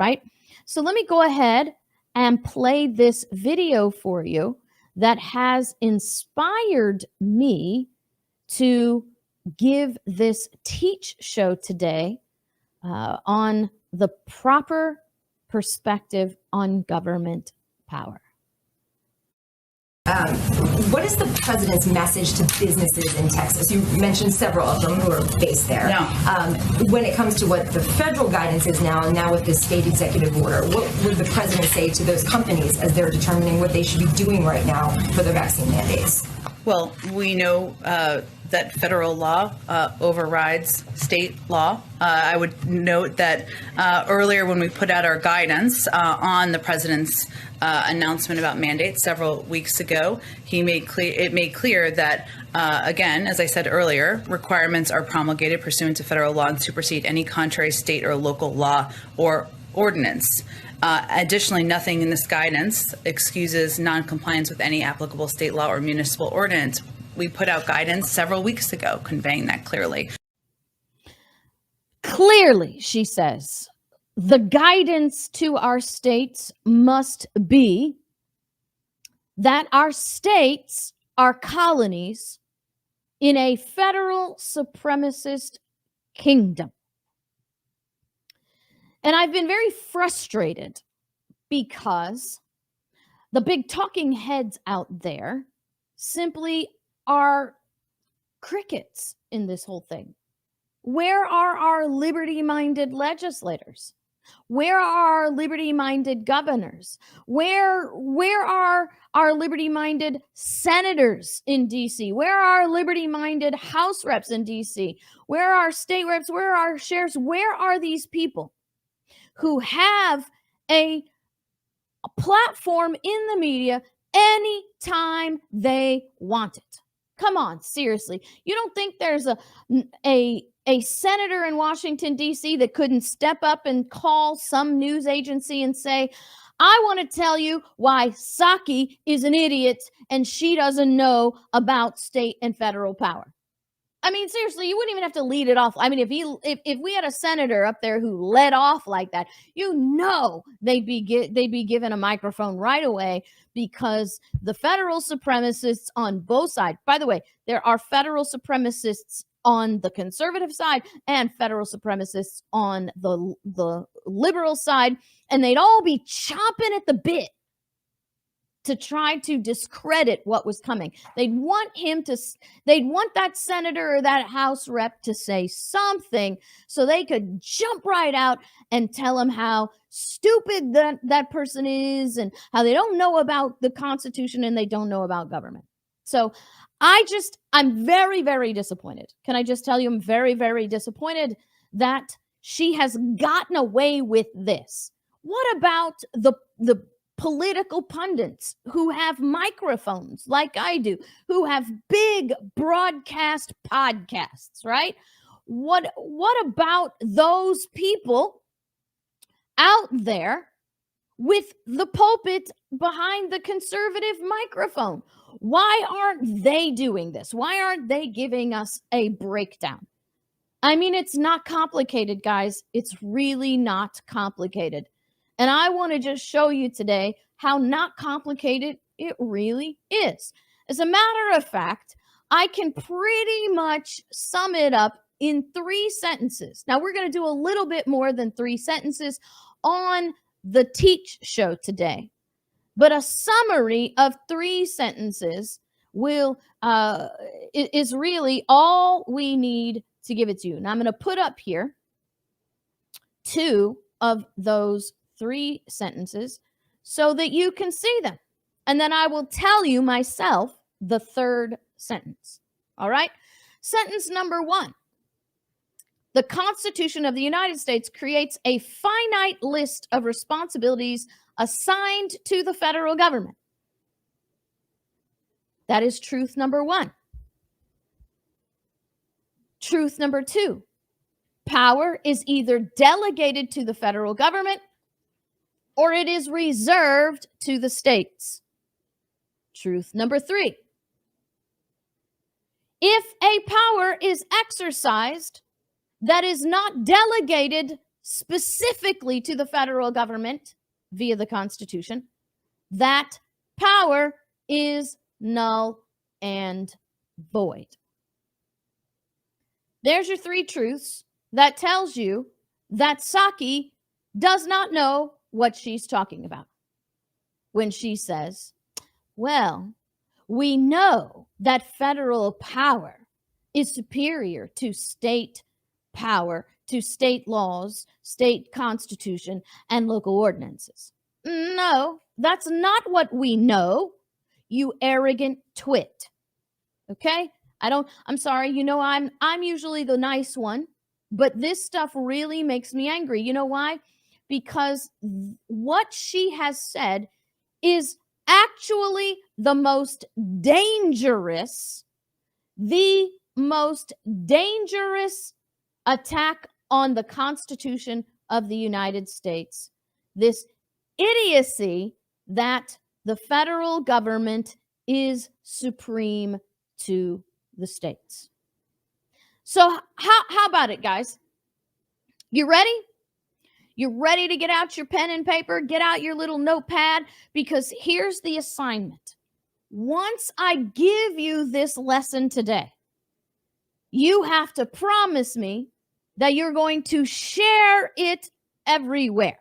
right? So let me go ahead and play this video for you that has inspired me to give this teach show today on the proper perspective on government power. What is the president's message to businesses in Texas? You mentioned several of them who are based there. Yeah. When it comes to what the federal guidance is now, and now with this state executive order, what would the president say to those companies as they're determining what they should be doing right now for their vaccine mandates? Well, we know that federal law overrides state law. I would note that earlier when we put out our guidance on the president's announcement about mandates several weeks ago, it made clear that, again, as I said earlier, requirements are promulgated pursuant to federal law and supersede any contrary state or local law or ordinance. Additionally, nothing in this guidance excuses noncompliance with any applicable state law or municipal ordinance. We put out guidance several weeks ago conveying that clearly. Clearly, she says, the guidance to our states must be that our states are colonies in a federal supremacist kingdom. And I've been very frustrated because the big talking heads out there simply are crickets in this whole thing. Where are our liberty-minded legislators? Where are our liberty-minded governors? Where are our liberty-minded senators in D.C.? Where are our liberty-minded House reps in D.C.? Where are our state reps? Where are our sheriffs? Where are these people who have a platform in the media anytime they want it? Come on, seriously. You don't think there's a senator in Washington, D.C. that couldn't step up and call some news agency and say, I want to tell you why Psaki is an idiot and she doesn't know about state and federal power? I mean, seriously, you wouldn't even have to lead it off. I mean, if we had a senator up there who led off like that, they'd be given a microphone right away, because the federal supremacists on both sides. By the way, there are federal supremacists on the conservative side and federal supremacists on the liberal side, and they'd all be chomping at the bit to try to discredit what was coming. They'd want that senator or that House rep to say something so they could jump right out and tell him how stupid that person is and how they don't know about the Constitution and they don't know about government. So I'm very, very disappointed. Can I just tell you, I'm very, very disappointed that she has gotten away with this. What about the political pundits who have microphones like I do, who have big broadcast podcasts, right? What about those people out there with the pulpit behind the conservative microphone? Why aren't they doing this? Why aren't they giving us a breakdown? I mean, it's not complicated, guys. It's really not complicated. And I want to just show you today how not complicated it really is. As a matter of fact, I can pretty much sum it up in 3 sentences. Now, we're going to do a little bit more than 3 sentences on the Teach show today. But a summary of 3 sentences is really all we need to give it to you. Now, I'm going to put up here 2 of those 3 sentences so that you can see them. And then I will tell you myself the 3rd sentence. All right? Sentence number 1. The Constitution of the United States creates a finite list of responsibilities assigned to the federal government. That is truth number 1. Truth number 2. Power is either delegated to the federal government or it is reserved to the states. Truth number 3. If a power is exercised that is not delegated specifically to the federal government via the Constitution, that power is null and void. There's your three truths that tells you that Psaki does not know what she's talking about when she says, well, we know that federal power is superior to state power, to state laws, state constitution, and local ordinances. No, that's not what we know, you arrogant twit. Okay? I'm sorry, I'm usually the nice one, but this stuff really makes me angry. You know why? Because what she has said is actually the most dangerous attack on the Constitution of the United States. This idiocy that the federal government is supreme to the states. So how about it, guys? You ready? You're ready to get out your pen and paper, get out your little notepad, because here's the assignment. Once I give you this lesson today, you have to promise me that you're going to share it everywhere.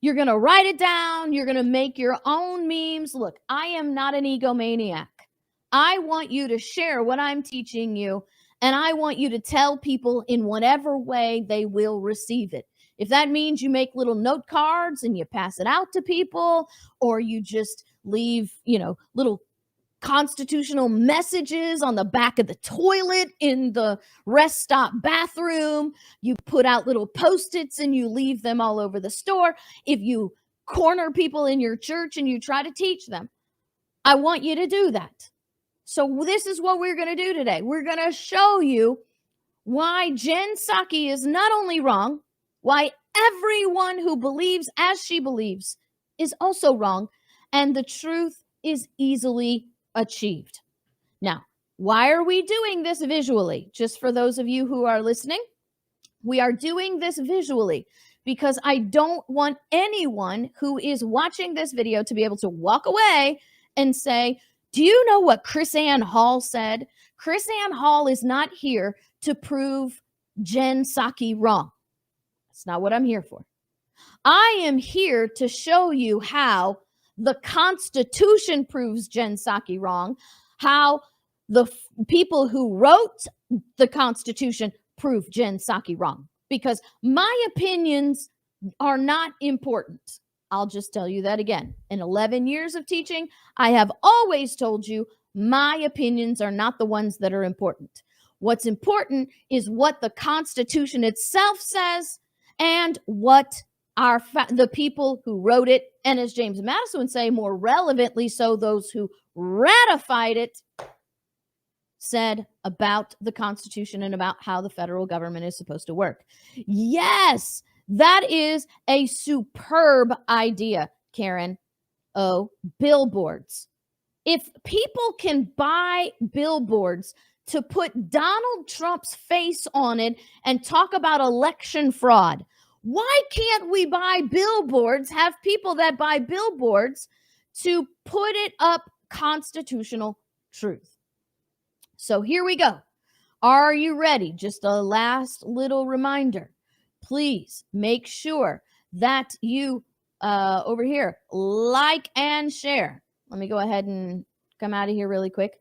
You're going to write it down. You're going to make your own memes. Look, I am not an egomaniac. I want you to share what I'm teaching you, and I want you to tell people in whatever way they will receive it. If that means you make little note cards and you pass it out to people, or you just leave, little constitutional messages on the back of the toilet in the rest stop bathroom, you put out little Post-its and you leave them all over the store. If you corner people in your church and you try to teach them, I want you to do that. So this is what we're going to do today. We're going to show you why Jen Psaki is not only wrong, why everyone who believes as she believes is also wrong, and the truth is easily achieved. Now, why are we doing this visually? Just for those of you who are listening, we are doing this visually because I don't want anyone who is watching this video to be able to walk away and say, do you know what Chris Ann Hall said? Chris Ann Hall is not here to prove Jen Psaki wrong. That's not what I'm here for. I am here to show you how the Constitution proves Jen Psaki wrong, how the people who wrote the Constitution prove Jen Psaki wrong, because my opinions are not important. I'll just tell you that again. In 11 years of teaching, I have always told you my opinions are not the ones that are important. What's important is what the Constitution itself says and what the people who wrote it, and as James Madison would say, more relevantly so, those who ratified it, said about the Constitution and about how the federal government is supposed to work. Yes, that is a superb idea, Karen. Oh, billboards. If people can buy billboards to put Donald Trump's face on it and talk about election fraud, why can't we buy billboards, have people that buy billboards to put it up constitutional truth? So here we go. Are you ready? Just a last little reminder. Please make sure that you over here like and share. Let me go ahead and come out of here really quick.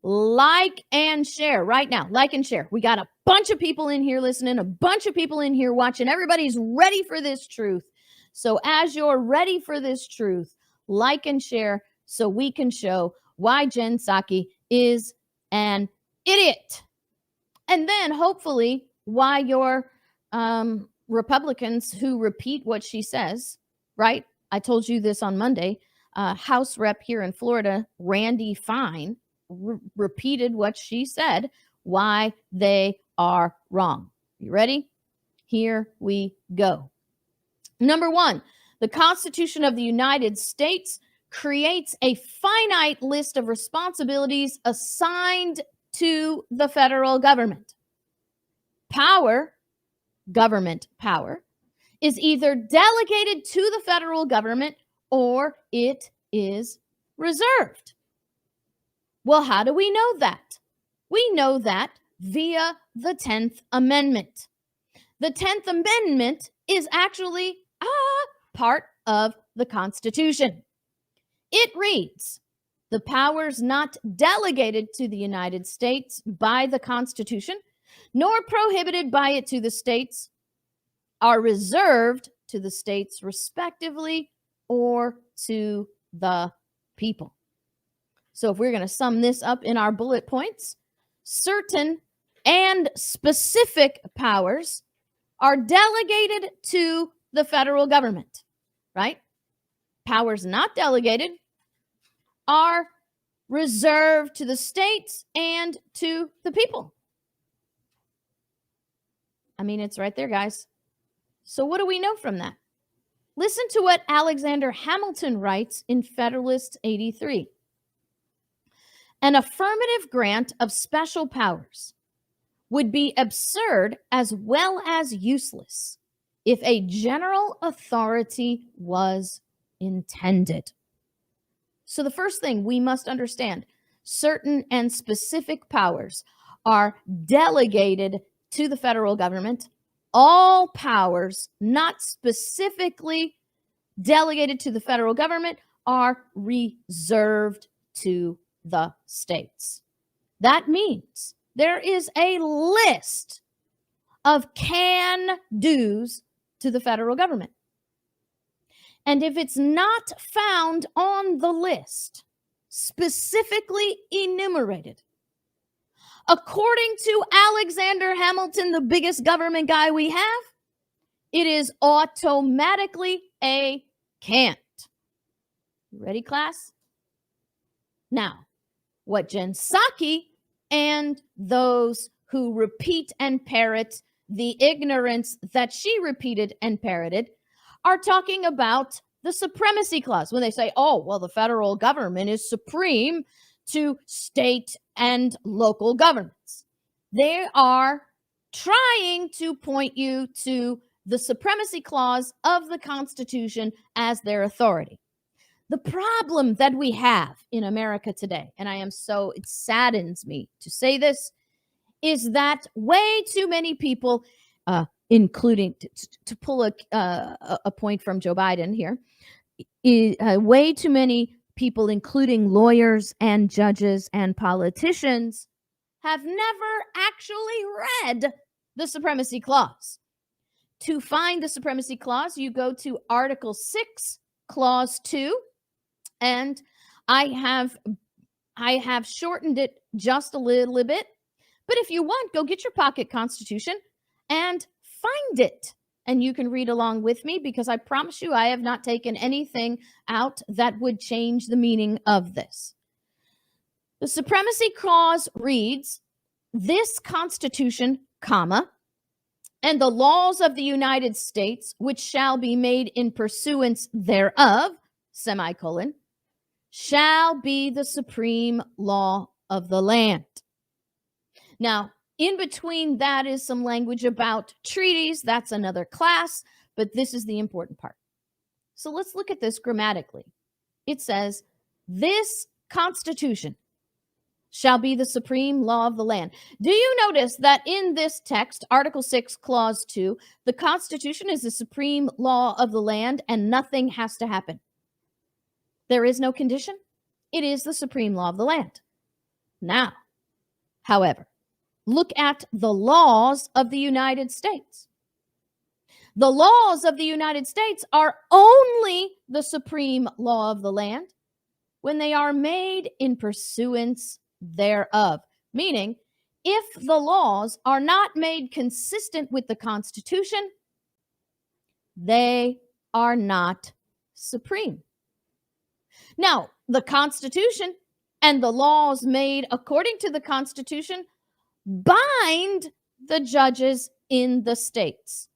Like and share right now. Like and share. We got a bunch of people in here listening, a bunch of people in here watching. Everybody's ready for this truth. So as you're ready for this truth, like and share so we can show why Jen Psaki is an idiot. And then hopefully why your Republicans who repeat what she says, right? I told you this on Monday. House Rep here in Florida, Randy Fine, repeated what she said, why they are wrong. You ready? Here we go. Number one, the Constitution of the United States creates a finite list of responsibilities assigned to the federal government. Power government power is either delegated to the federal government or it is reserved. Well, how do we know that? We know that via the 10th Amendment. The 10th Amendment is actually a part of the Constitution. It reads, "The powers not delegated to the United States by the Constitution, nor prohibited by it to the states, are reserved to the states respectively or to the people." So if we're going to sum this up in our bullet points, certain and specific powers are delegated to the federal government, right? Powers not delegated are reserved to the states and to the people. I mean, it's right there, guys. So what do we know from that? Listen to what Alexander Hamilton writes in Federalist 83. "An affirmative grant of special powers would be absurd as well as useless if a general authority was intended." So the first thing we must understand, certain and specific powers are delegated to the federal government. All powers not specifically delegated to the federal government are reserved to the states. That means there is a list of can-dos to the federal government. And if it's not found on the list, specifically enumerated, according to Alexander Hamilton, the biggest government guy we have, it is automatically a can't. Ready, class? Now, what Jen Psaki and those who repeat and parrot the ignorance that she repeated and parroted are talking about the supremacy clause when they say, oh, well, the federal government is supreme to state and local governments. They are trying to point you to the supremacy clause of the Constitution as their authority. The problem that we have in America today, and it saddens me to say this, is that way too many people, including, to pull a point from Joe Biden here, way too many people, including lawyers and judges and politicians, have never actually read the Supremacy Clause. To find the Supremacy Clause, you go to Article 6, Clause 2, and I have shortened it just a little bit. But if you want, go get your pocket Constitution and find it. And you can read along with me, because I promise you I have not taken anything out that would change the meaning of this. The Supremacy Clause reads, "This Constitution, comma, and the laws of the United States, which shall be made in pursuance thereof, semicolon, shall be the supreme law of the land." Now, in between that is some language about treaties. That's another class, but this is the important part. So let's look at this grammatically. It says, "This Constitution shall be the supreme law of the land." Do you notice that in this text, Article 6, Clause 2, the Constitution is the supreme law of the land and nothing has to happen? There is no condition. It is the supreme law of the land. Now, however, look at the laws of the United States. The laws of the United States are only the supreme law of the land when they are made in pursuance thereof. Meaning, if the laws are not made consistent with the Constitution, they are not supreme. Now, the Constitution and the laws made according to the Constitution bind the judges in the states.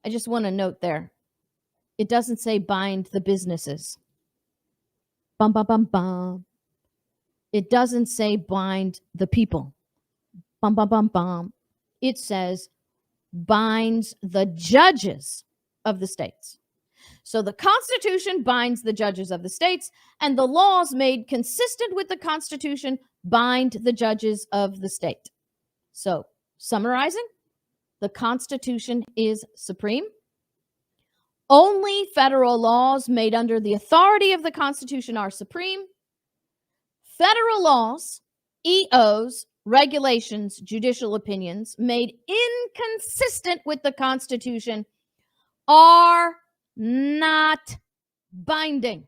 I just want to note there, it doesn't say bind the businesses. Bum, bum, bum, bum. It doesn't say bind the people. Bum, bum, bum, bum. It says binds the judges of the states. So the Constitution binds the judges of the states, and the laws made consistent with the Constitution bind the judges of the state. So, summarizing, the Constitution is supreme. Only federal laws made under the authority of the Constitution are supreme. Federal laws, EOs, regulations, judicial opinions made inconsistent with the Constitution are not binding.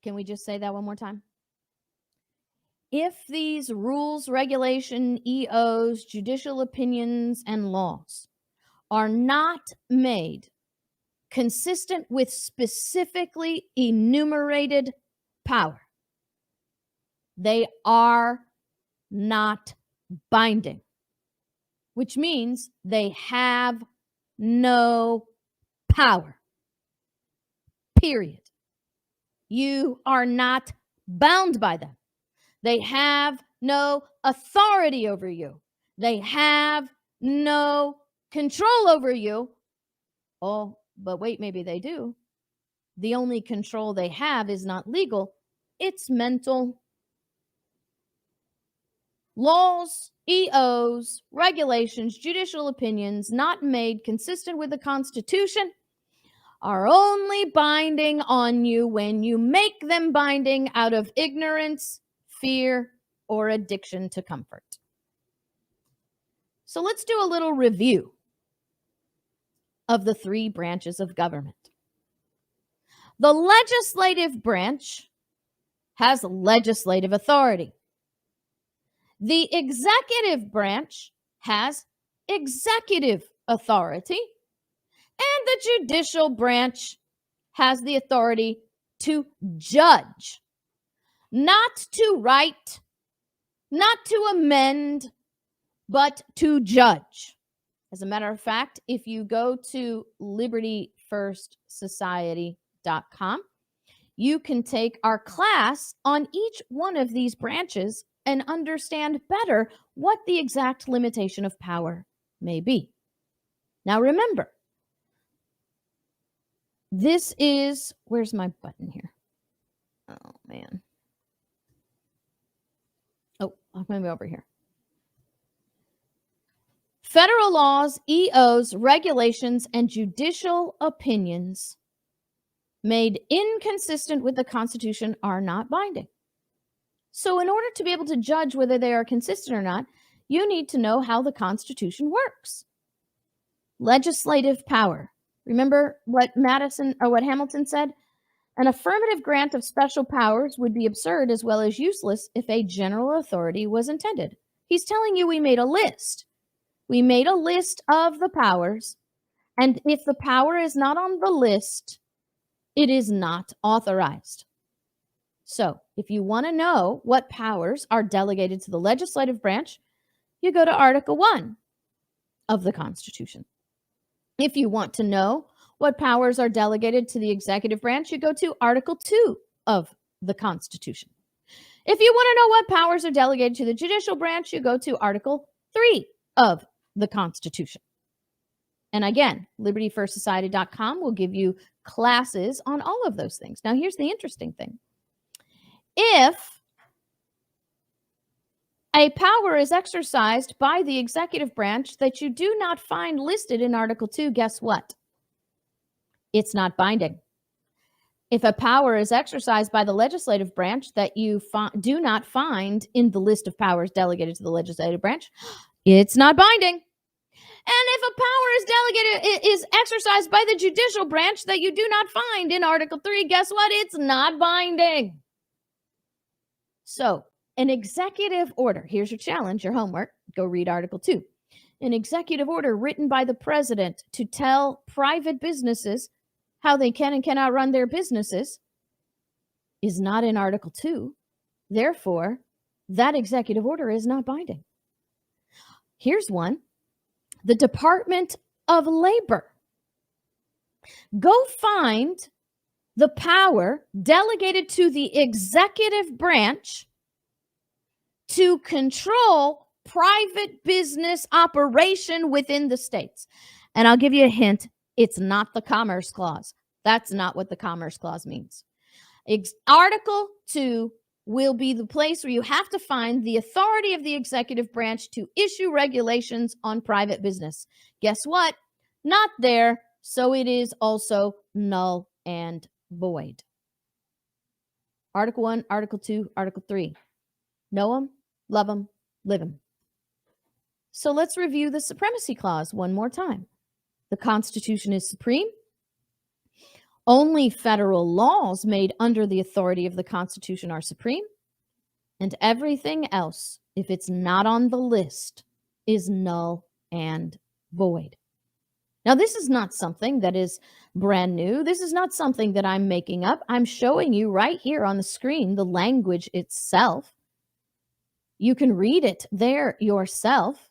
Can we just say that one more time? If these rules, regulation, EOs, judicial opinions, and laws are not made consistent with specifically enumerated power, they are not binding, which means they have no power. Period. You are not bound by them. They have no authority over you. They have no control over you. Oh, but wait, maybe they do. The only control they have is not legal, it's mental. Laws, EOs, regulations, judicial opinions not made consistent with the Constitution are only binding on you when you make them binding out of ignorance, fear, or addiction to comfort. So let's do a little review of the three branches of government. The legislative branch has legislative authority. The executive branch has executive authority. And the judicial branch has the authority to judge, not to write, not to amend, but to judge. As a matter of fact, if you go to libertyfirstsociety.com, you can take our class on each one of these branches and understand better what the exact limitation of power may be. Now remember, this is, where's my button here? Oh, man. Oh, I'm going to be over here. Federal laws, EOs, regulations, and judicial opinions made inconsistent with the Constitution are not binding. So in order to be able to judge whether they are consistent or not, you need to know how the Constitution works. Legislative power. Remember what Hamilton said? An affirmative grant of special powers would be absurd as well as useless if a general authority was intended. He's telling you we made a list. We made a list of the powers, and if the power is not on the list, it is not authorized. So, if you want to know what powers are delegated to the legislative branch, you go to Article 1 of the Constitution. If you want to know what powers are delegated to the executive branch, you go to Article 2 of the Constitution. If you want to know what powers are delegated to the judicial branch, you go to Article 3 of the Constitution. And again, libertyfirstsociety.com will give you classes on all of those things. Now, here's the interesting thing. If a power is exercised by the executive branch that you do not find listed in Article 2, guess what? It's not binding. If a power is exercised by the legislative branch that you do not find in the list of powers delegated to the legislative branch, it's not binding. And if a power is exercised by the judicial branch that you do not find in Article 3, guess what? It's not binding. So, an executive order, here's your challenge, your homework, go read Article 2. An executive order written by the president to tell private businesses how they can and cannot run their businesses is not in Article 2. Therefore, that executive order is not binding. Here's one. The Department of Labor. Go find the power delegated to the executive branch to control private business operation within the states. And I'll give you a hint. It's not the Commerce Clause. That's not what the Commerce Clause means. Article 2 will be the place where you have to find the authority of the executive branch to issue regulations on private business. Guess what? Not there. So it is also null and void. Article 1, Article 2, Article 3. Know them, love them, live them. So let's review the Supremacy Clause one more time. The Constitution is supreme. Only federal laws made under the authority of the Constitution are supreme. And everything else, if it's not on the list, is null and void. Now, this is not something that is brand new. This is not something that I'm making up. I'm showing you right here on the screen the language itself. You can read it there yourself.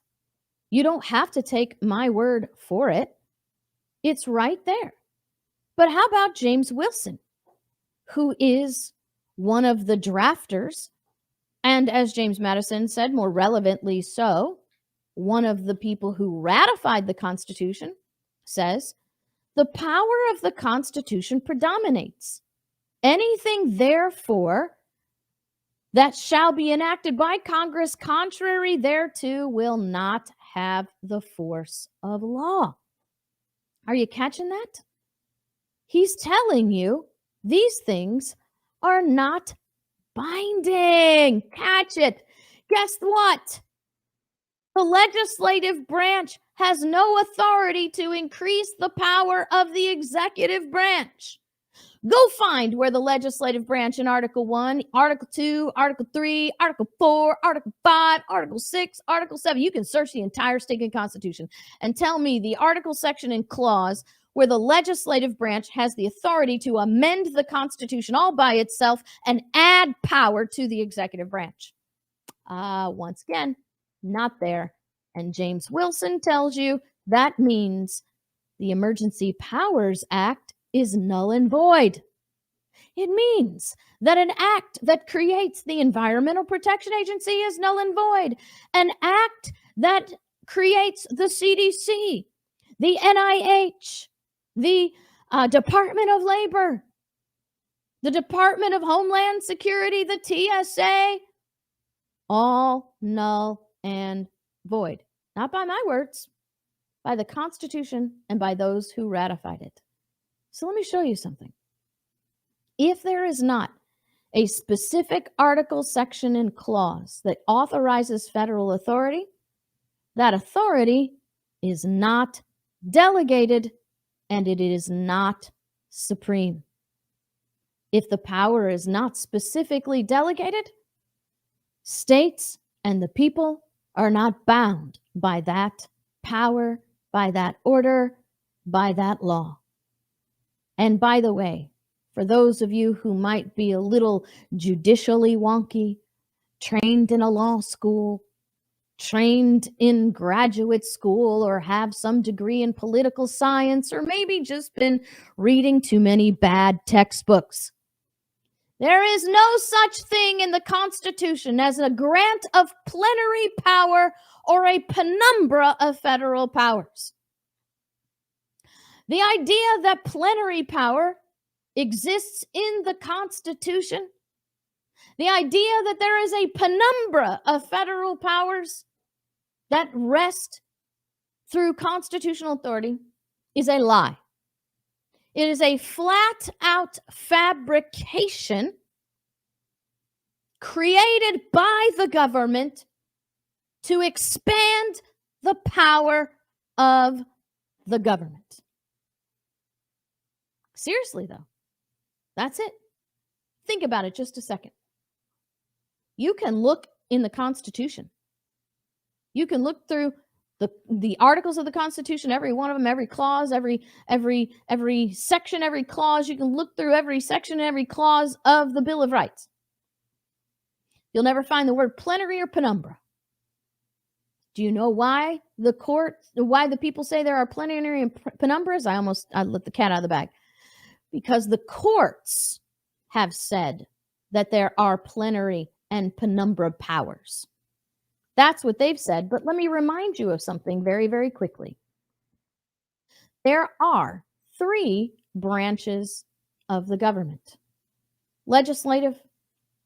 You don't have to take my word for it. It's right there. But how about James Wilson, who is one of the drafters, and as James Madison said, more relevantly so, one of the people who ratified the Constitution, says, the power of the Constitution predominates. Anything, therefore, that shall be enacted by Congress contrary thereto will not have the force of law. Are you catching that? He's telling you these things are not binding. Catch it. Guess what? The legislative branch has no authority to increase the power of the executive branch. Go find where the legislative branch in Article 1, Article 2, Article 3, Article 4, Article 5, Article 6, Article 7. You can search the entire stinking Constitution and tell me the article, section, and clause where the legislative branch has the authority to amend the Constitution all by itself and add power to the executive branch. Once again, not there. And James Wilson tells you that means the Emergency Powers Act is null and void. It means that an act that creates the Environmental Protection Agency is null and void. An act that creates the CDC, the NIH, the Department of Labor, the Department of Homeland Security, the TSA, all null and void. Not by my words, by the Constitution and by those who ratified it. So let me show you something. If there is not a specific article, section, and clause that authorizes federal authority, that authority is not delegated and it is not supreme. If the power is not specifically delegated, states and the people are not bound by that power, by that order, by that law. And by the way, for those of you who might be a little judicially wonky, trained in a law school, trained in graduate school, or have some degree in political science, or maybe just been reading too many bad textbooks, there is no such thing in the Constitution as a grant of plenary power or a penumbra of federal powers. The idea that plenary power exists in the Constitution, the idea that there is a penumbra of federal powers that rest through constitutional authority is a lie. It is a flat-out fabrication created by the government to expand the power of the government. Seriously, though, that's it. Think about it just a second. You can look in the Constitution. You can look through the articles of the Constitution, every one of them, every clause, every section, every clause. You can look through every section and every clause of the Bill of Rights. You'll never find the word plenary or penumbra. Do you know why the people say there are plenary and penumbras? I let the cat out of the bag. Because the courts have said that there are plenary and penumbra powers. That's what they've said. But let me remind you of something very, very quickly. There are 3 branches of the government: legislative,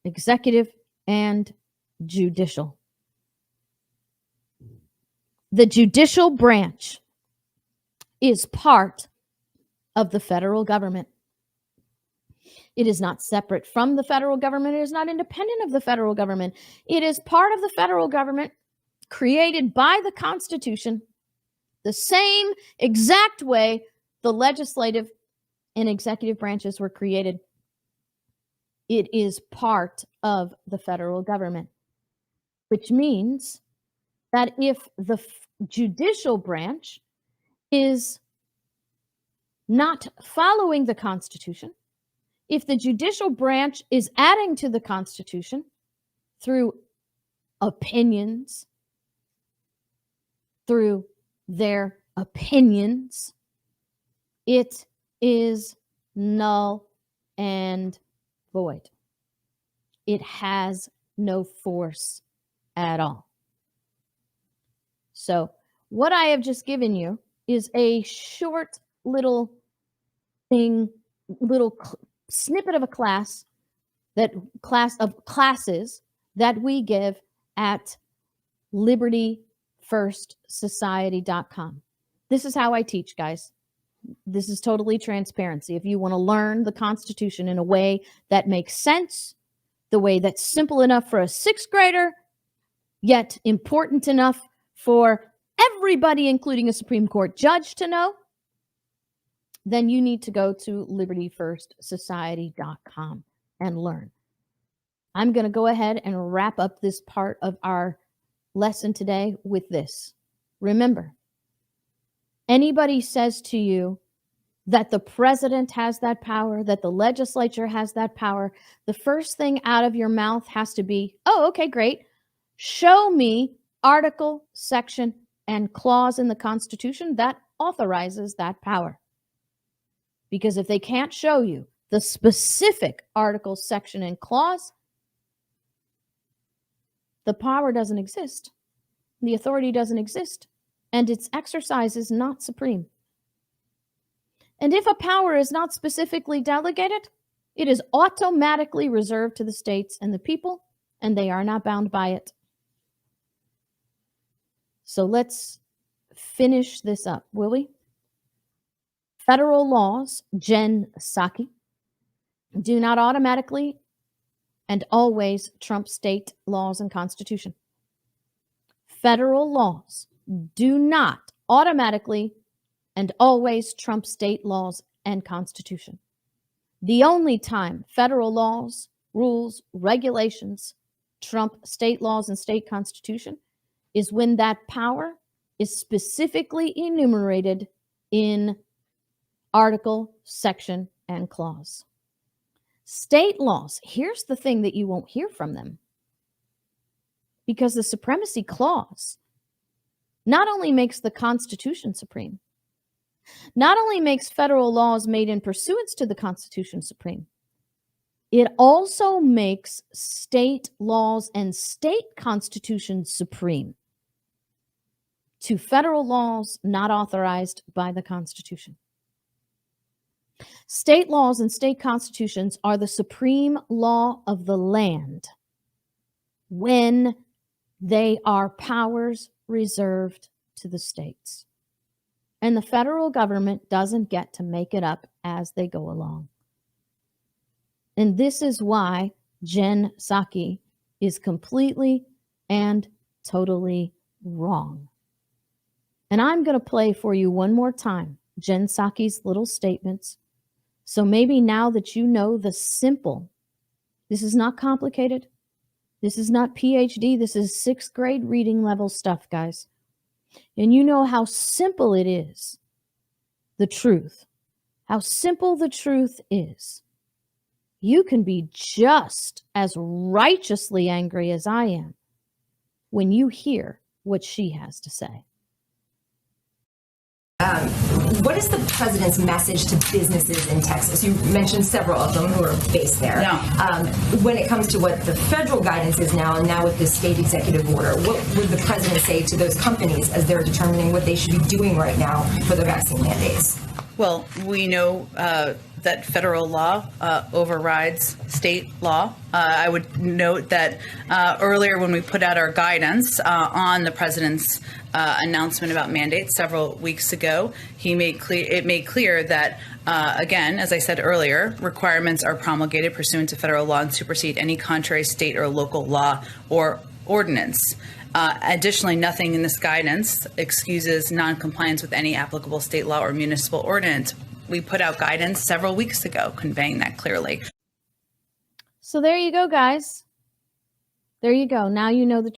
executive, and judicial. The judicial branch is part of the federal government. It is not separate from the federal government. It is not independent of the federal government. It is part of the federal government, created by the Constitution, the same exact way the legislative and executive branches were created. It is part of the federal government, which means that if the judicial branch is not following the Constitution, if the judicial branch is adding to the Constitution through opinions, through their opinions, it is null and void. It has no force at all. So what I have just given you is a short little thing, little snippet of a classes that we give at libertyfirstsociety.com. This is how I teach, guys. This is totally transparency. If you want to learn the Constitution in a way that makes sense, the way that's simple enough for a 6th grader, yet important enough for everybody, including a Supreme Court judge, to know, then you need to go to libertyfirstsociety.com and learn. I'm going to go ahead and wrap up this part of our lesson today with this. Remember, anybody says to you that the president has that power, that the legislature has that power, the first thing out of your mouth has to be, oh, okay, great. Show me article, section, and clause in the Constitution that authorizes that power. Because if they can't show you the specific article, section, and clause, the power doesn't exist. The authority doesn't exist. And its exercise is not supreme. And if a power is not specifically delegated, it is automatically reserved to the states and the people, and they are not bound by it. So let's finish this up, will we? Federal laws, Jen Psaki, do not automatically and always trump state laws and Constitution. Federal laws do not automatically and always trump state laws and Constitution. The only time federal laws, rules, regulations trump state laws and state Constitution is when that power is specifically enumerated in article, section, and clause. State laws, here's the thing that you won't hear from them. Because the supremacy clause not only makes the Constitution supreme, not only makes federal laws made in pursuance to the Constitution supreme, it also makes state laws and state constitutions supreme to federal laws not authorized by the Constitution. State laws and state constitutions are the supreme law of the land when they are powers reserved to the states. And the federal government doesn't get to make it up as they go along. And this is why Jen Psaki is completely and totally wrong. And I'm going to play for you one more time Jen Psaki's little statements. So maybe now that you know the simple, this is not complicated. This is not PhD. This is 6th grade reading level stuff, guys. And you know how simple it is, the truth, how simple the truth is. You can be just as righteously angry as I am when you hear what she has to say. What is the president's message to businesses in Texas? You mentioned several of them who are based there. Yeah. When it comes to what the federal guidance is now, and now with this state executive order, what would the president say to those companies as they're determining what they should be doing right now for their vaccine mandates? Well, we know that federal law overrides state law. I would note that earlier when we put out our guidance on the president's announcement about mandates several weeks ago, it made clear that, again, as I said earlier, requirements are promulgated pursuant to federal law and supersede any contrary state or local law or ordinance. Additionally, nothing in this guidance excuses noncompliance with any applicable state law or municipal ordinance. We put out guidance several weeks ago conveying that clearly. So there you go, guys. There you go. Now you know the